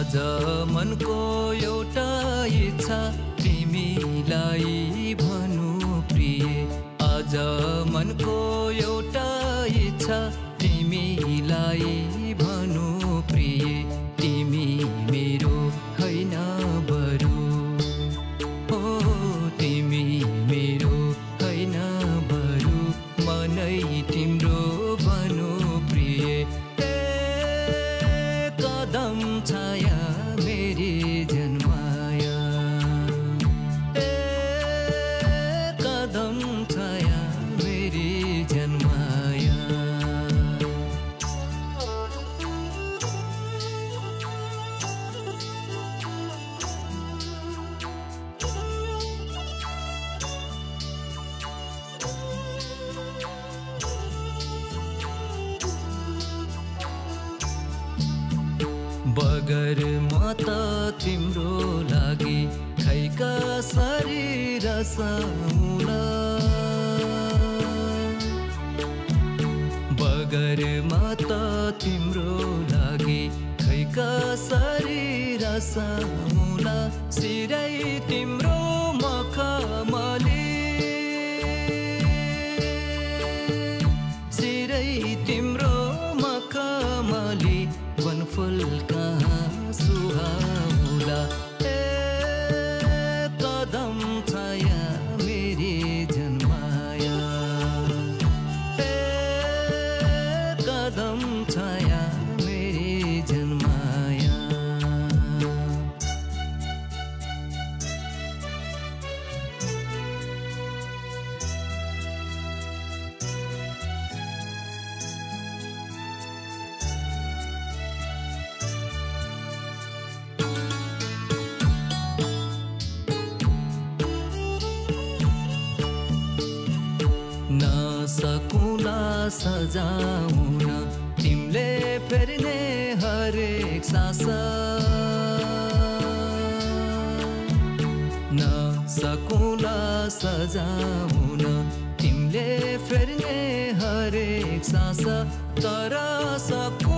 आज मनको एउटा इच्छा तिमीलाई भनु प्रिय। आज मनको एउटा इच्छा तिमीलाई भनु प्रिय। तिमी मेरो हैन बरु, ओ तिमी मेरो हैन बरु, मनै तिम्रो भनु प्रिय। कदम छाया मेरी जन्माया, कदम छाया मेरी जन्माया। बगर म त तिम्रो लागि खैका शरीर सामुला। बगर म त तिम्रो लागि खैका शरीर सामुला। सिरै तिम्रो मखमली, सिरै तिम्रो मखमली, वनफुल कहाँ सुहाउला। कदम छाया मेरी जन्माया, कदम छाया मेरी जन्माया। नसकुला सजाउन तिमीले फेर्ने हरेक सास। नसकुला सजाउन तिमीले फेर्ने हरेक सास। तर सकु